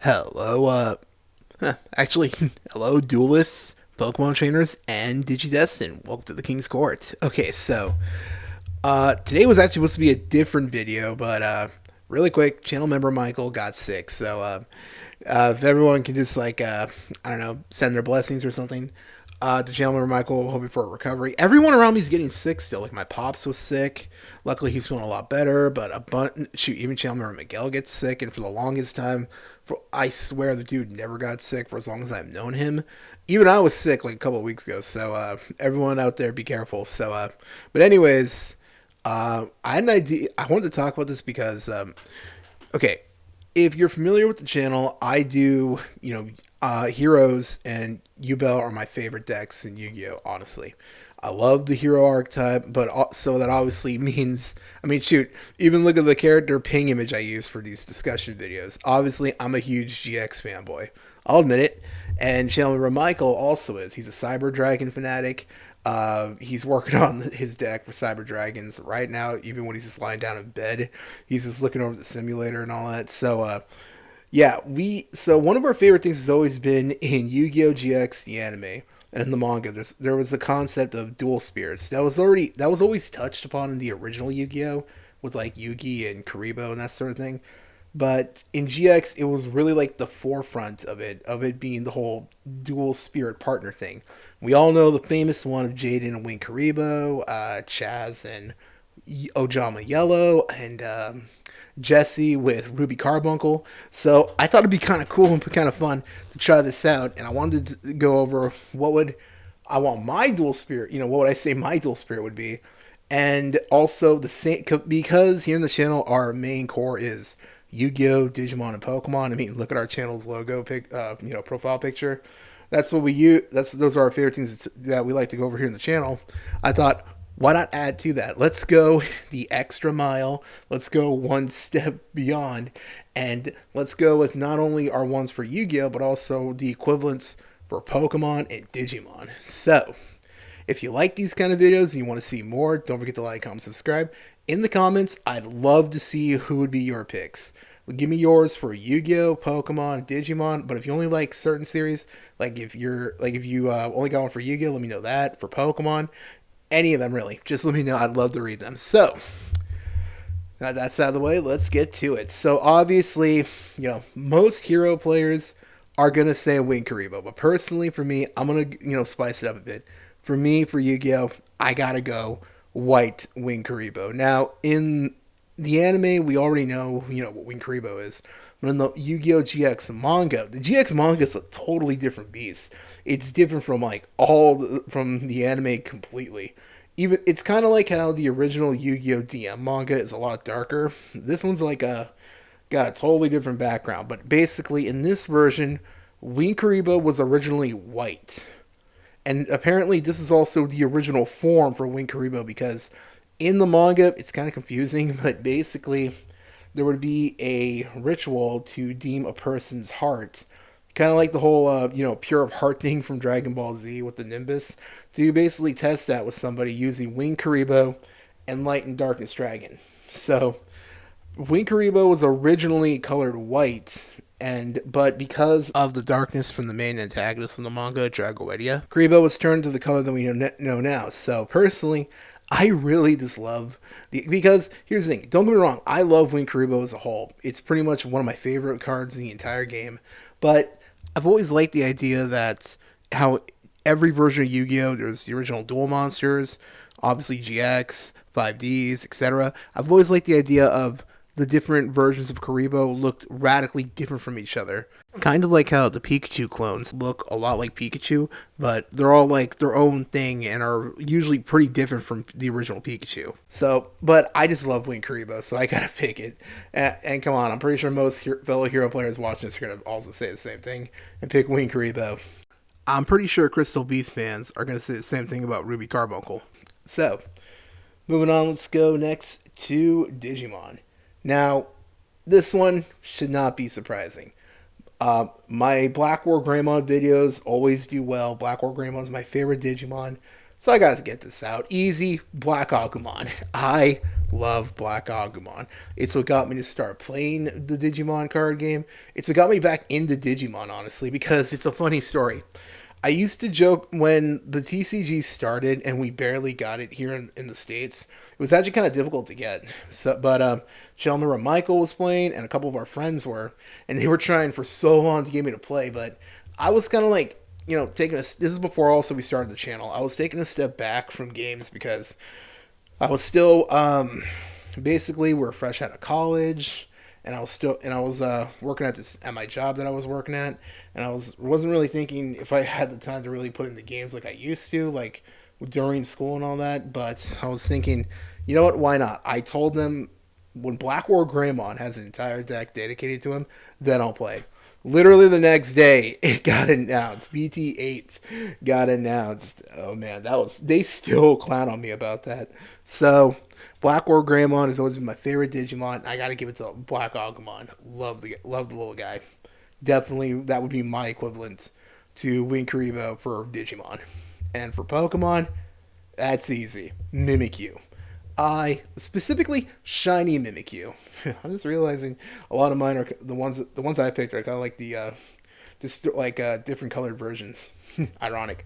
Hello, actually, hello, duelists, Pokemon trainers, and Digidestin. Welcome to the King's Court. Okay, so, today was actually supposed to be a different video, but, really quick, channel member Michael got sick, so, if everyone can just, I don't know, send their blessings or something, to channel member Michael, hoping for a recovery. Everyone around me is getting sick still, like, my pops was sick. Luckily, he's feeling a lot better, but even channel member Miguel gets sick, and for the longest time, I swear the dude never got sick for as long as I've known him. Even I was sick like a couple of weeks ago, so everyone out there, be careful. So, but anyways, I had an idea. I wanted to talk about this because, okay, if you're familiar with the channel, I do, Heroes and Yubel are my favorite decks in Yu-Gi-Oh, honestly. I love the hero archetype, but so that obviously means, I mean, shoot, even look at the character ping image I use for these discussion videos. Obviously, I'm a huge GX fanboy. I'll admit it. And Chandler Michael also is. He's a Cyber Dragon fanatic. He's working on his deck for Cyber Dragons right now, even when he's just lying down in bed. He's just looking over the simulator and all that. So, yeah, so one of our favorite things has always been in Yu-Gi-Oh! GX, the anime, and in the manga. There was the concept of dual spirits that was always touched upon in the original Yu-Gi-Oh! With like Yugi and Karibo and that sort of thing. But in GX, it was really like the forefront of it being the whole dual spirit partner thing. We all know the famous one of Jaden and Wing Karibo, Chaz and Ojama Yellow, and Jesse with Ruby Carbuncle. So I thought it'd be kind of cool and kind of fun to try this out, and I wanted to go over what would I want my dual spirit. What would I say my dual spirit would be, and also the same because here in the channel our main core is Yu-Gi-Oh, Digimon, and Pokemon. I mean, look at our channel's logo profile picture. That's what we use. Those are our favorite things that we like to go over here in the channel. I thought, why not add to that? Let's go the extra mile. Let's go one step beyond, and let's go with not only our ones for Yu-Gi-Oh, but also the equivalents for Pokemon and Digimon. So, if you like these kind of videos and you want to see more, don't forget to like, comment, subscribe. In the comments, I'd love to see who would be your picks. Give me yours for Yu-Gi-Oh, Pokemon, Digimon. But if you only like certain series, if you only got one for Yu-Gi-Oh, let me know that. For Pokemon, any of them really, just let me know. I'd love to read them. So now that's out of the way. Let's get to it. So obviously, most hero players are gonna say Win Karibo, but personally, for me, I'm gonna spice it up a bit. For me, for Yu-Gi-Oh, I gotta go White Wing Karibo. Now, in the anime, we already know, what Wing Karibo is. But in the Yu-Gi-Oh! GX manga, the GX manga is a totally different beast. It's different from from the anime completely. Even it's kind of like how the original Yu-Gi-Oh! DM manga is a lot darker. This one's got a totally different background. But basically, in this version, Wing Karibo was originally white. And apparently, this is also the original form for Wing Karibo because in the manga, it's kind of confusing, but basically, there would be a ritual to deem a person's heart, kind of like the whole, pure of heart thing from Dragon Ball Z with the Nimbus. So you basically test that with somebody using Wing Karibo and Light and Darkness Dragon. So Wing Karibo was originally colored white, but because of the darkness from the main antagonist in the manga, Dragoedia, Karibo was turned to the color that we know now. So personally, I really just love because here's the thing. Don't get me wrong. I love Wing Karibo as a whole. It's pretty much one of my favorite cards in the entire game. But I've always liked the idea that how every version of Yu-Gi-Oh, there's the original dual monsters, obviously GX, 5Ds, etc. I've always liked the idea of the different versions of Karibo looked radically different from each other. Kind of like how the Pikachu clones look a lot like Pikachu, but they're all like their own thing and are usually pretty different from the original Pikachu. So, but I just love Wing Karibo, so I gotta pick it. And come on, I'm pretty sure most fellow hero players watching this are gonna also say the same thing and pick Wing Karibo. I'm pretty sure Crystal Beast fans are gonna say the same thing about Ruby Carbuncle. So, moving on, let's go next to Digimon. Now, this one should not be surprising. My Black War Greymon videos always do well. Black War Greymon is my favorite Digimon. So I gotta get this out. Easy, Black Agumon. I love Black Agumon. It's what got me to start playing the Digimon card game. It's what got me back into Digimon, honestly, because it's a funny story. I used to joke when the TCG started and we barely got it here in the States. It was actually kind of difficult to get. But Chelmer and Michael was playing, and a couple of our friends were, and they were trying for so long to get me to play. But I was kind of like, taking a. This is before also we started the channel. I was taking a step back from games because I was still basically we're fresh out of college, and I was working at my job that I was working at, and wasn't really thinking if I had the time to really put in the games like I used to, like during school and all that. But I was thinking, you know what? Why not? I told them when Black War Greymon has an entire deck dedicated to him, then I'll play. Literally the next day, it got announced. BT8 got announced. Oh man, they still clown on me about that. So, Black War Greymon has always been my favorite Digimon. I gotta give it to Black Agumon. Love the little guy. Definitely, that would be my equivalent to Winkaribo for Digimon. And for Pokemon, that's easy. Mimikyu. I specifically shiny Mimikyu. I'm just realizing a lot of mine are the ones I picked are kind of like the just like different colored versions. Ironic,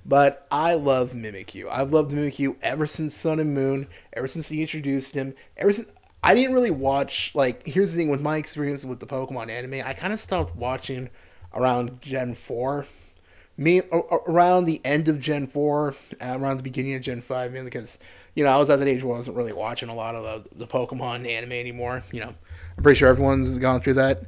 but I love Mimikyu. I've loved Mimikyu ever since Sun and Moon. Ever since they introduced him. Ever since I didn't really watch. Like, here's the thing with my experience with the Pokemon anime. I kind of stopped watching around Gen 4, around the end of Gen 4, around the beginning of Gen 5, mainly because, I was at that age where I wasn't really watching a lot of the Pokemon anime anymore. I'm pretty sure everyone's gone through that.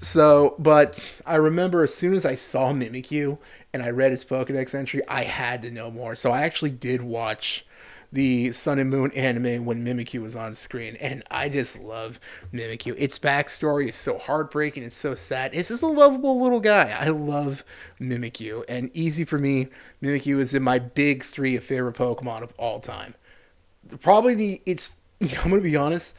So, but I remember as soon as I saw Mimikyu and I read its Pokedex entry, I had to know more. So I actually did watch the Sun and Moon anime when Mimikyu was on screen, and I just love Mimikyu. Its backstory is so heartbreaking, it's so sad. It's just a lovable little guy. I love Mimikyu, and easy for me, Mimikyu is in my big three of favorite Pokemon of all time. Probably I'm gonna be honest.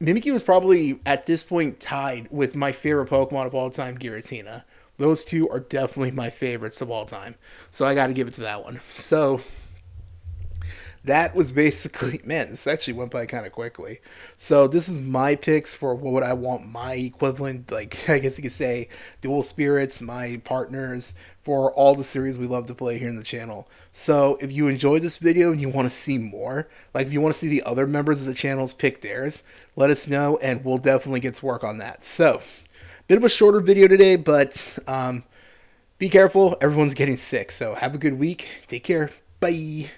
Mimikyu is probably at this point tied with my favorite Pokemon of all time, Giratina. Those two are definitely my favorites of all time. So I got to give it to that one. So that was basically, man, this actually went by kind of quickly. So this is my picks for what I want my equivalent, like, I guess you could say, dual spirits, my partners for all the series we love to play here in the channel. So if you enjoyed this video and you want to see more, like if you want to see the other members of the channels pick theirs, let us know and we'll definitely get to work on that. So, bit of a shorter video today, but be careful. Everyone's getting sick. So have a good week. Take care. Bye.